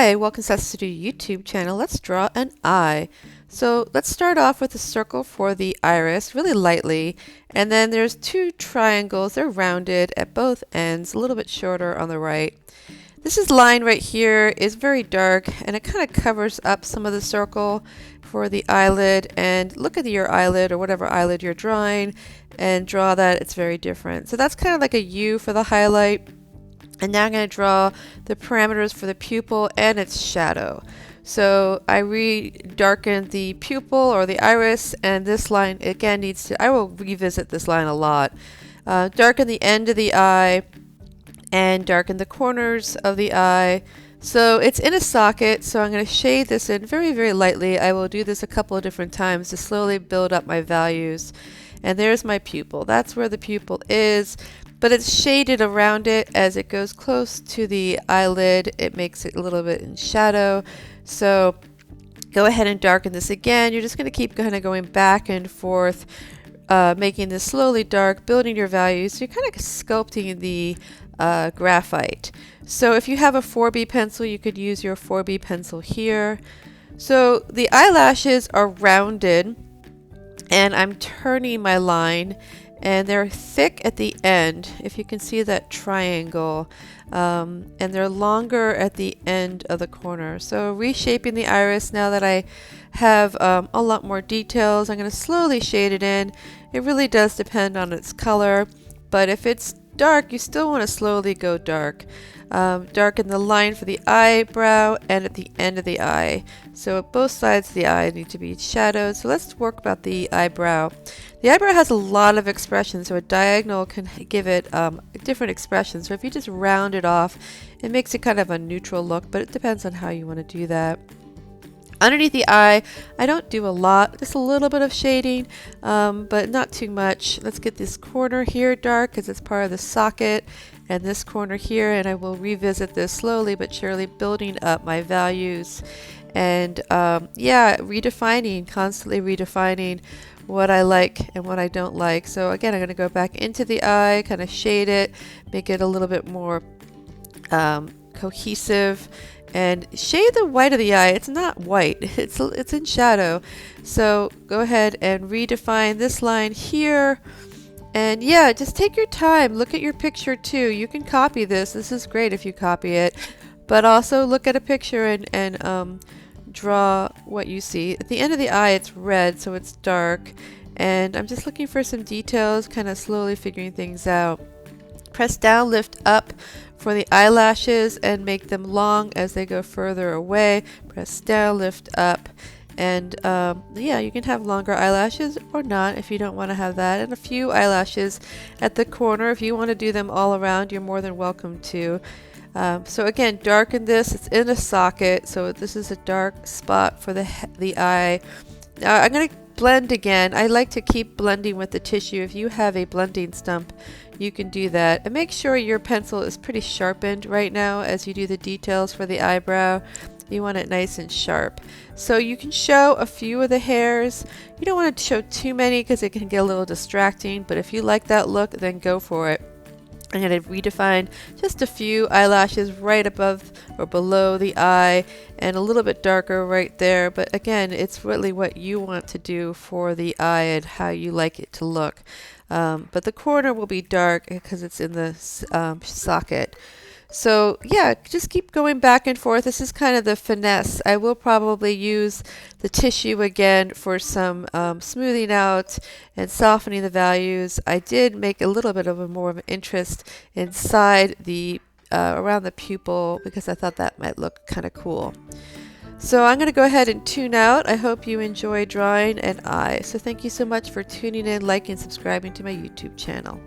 Hi, welcome to the YouTube channel. Let's draw an eye. So let's start off with a circle for the iris, really lightly, and then there's two triangles. They're rounded at both ends, a little bit shorter on the right. This line right here is very dark, and it kind of covers up some of the circle for the eyelid. And look at your eyelid or whatever eyelid you're drawing and draw that. It's very different. So that's kind of like a U for the highlight. And now I'm going to draw the parameters for the pupil and its shadow. So I darken the pupil or the iris, and this line again needs to, I will revisit this line a lot. Darken the end of the eye and darken the corners of the eye. So it's in a socket, so I'm going to shade this in very, very lightly. I will do this a couple of different times to slowly build up my values. And there's my pupil. That's where the pupil is. But it's shaded around it as it goes close to the eyelid. It makes it a little bit in shadow. So go ahead and darken this again. You're just going to keep kind of going back and forth, making this slowly dark, building your values. You're kind of sculpting the graphite. So if you have a 4B pencil, you could use your 4B pencil here. So the eyelashes are rounded, and I'm turning my line. And they're thick at the end, if you can see that triangle, and they're longer at the end of the corner. So reshaping the iris now that I have a lot more details, I'm going to slowly shade it in. It really does depend on its color, but if it's dark, you still want to slowly go dark. Darken the line for the eyebrow and at the end of the eye. So both sides of the eye need to be shadowed. So let's work about the eyebrow. The eyebrow has a lot of expressions, so a diagonal can give it different expressions. So if you just round it off, it makes it kind of a neutral look, but it depends on how you want to do that. Underneath the eye, I don't do a lot, just a little bit of shading, but not too much. Let's get this corner here dark because it's part of the socket, and this corner here, and I will revisit this slowly but surely, building up my values. And yeah, constantly redefining what I like and what I don't like. So again, I'm going to go back into the eye, kind of shade it, make it a little bit more cohesive. And shade the white of the eye. It's not white, it's in shadow. So go ahead and redefine this line here. And yeah, just take your time. Look at your picture too. You can copy this. This is great if you copy it. But also look at a picture and draw what you see. At the end of the eye, it's red, so it's dark. And I'm just looking for some details, kind of slowly figuring things out. Press down, lift up for the eyelashes and make them long as they go further away. Press down, lift up, and yeah, you can have longer eyelashes or not if you don't want to have that, and a few eyelashes at the corner. If you want to do them all around, you're more than welcome to. So again, darken this. It's in a socket, so this is a dark spot for the eye. Now I'm going to blend again. I like to keep blending with the tissue. If you have a blending stump, you can do that. And make sure your pencil is pretty sharpened right now as you do the details for the eyebrow. You want it nice and sharp. So you can show a few of the hairs. You don't want to show too many because it can get a little distracting, but if you like that look, then go for it. I'm going to redefine just a few eyelashes right above or below the eye and a little bit darker right there. But again, it's really what you want to do for the eye and how you like it to look. But the corner will be dark because it's in the socket. So yeah, just keep going back and forth. This is kind of the finesse. I will probably use the tissue again for some smoothing out and softening the values. I did make a little bit of a more of an interest inside the around the pupil because I thought that might look kind of cool. So I'm going to go ahead and tune out. I hope you enjoy drawing an eye. So thank you so much for tuning in, liking, subscribing to my YouTube channel.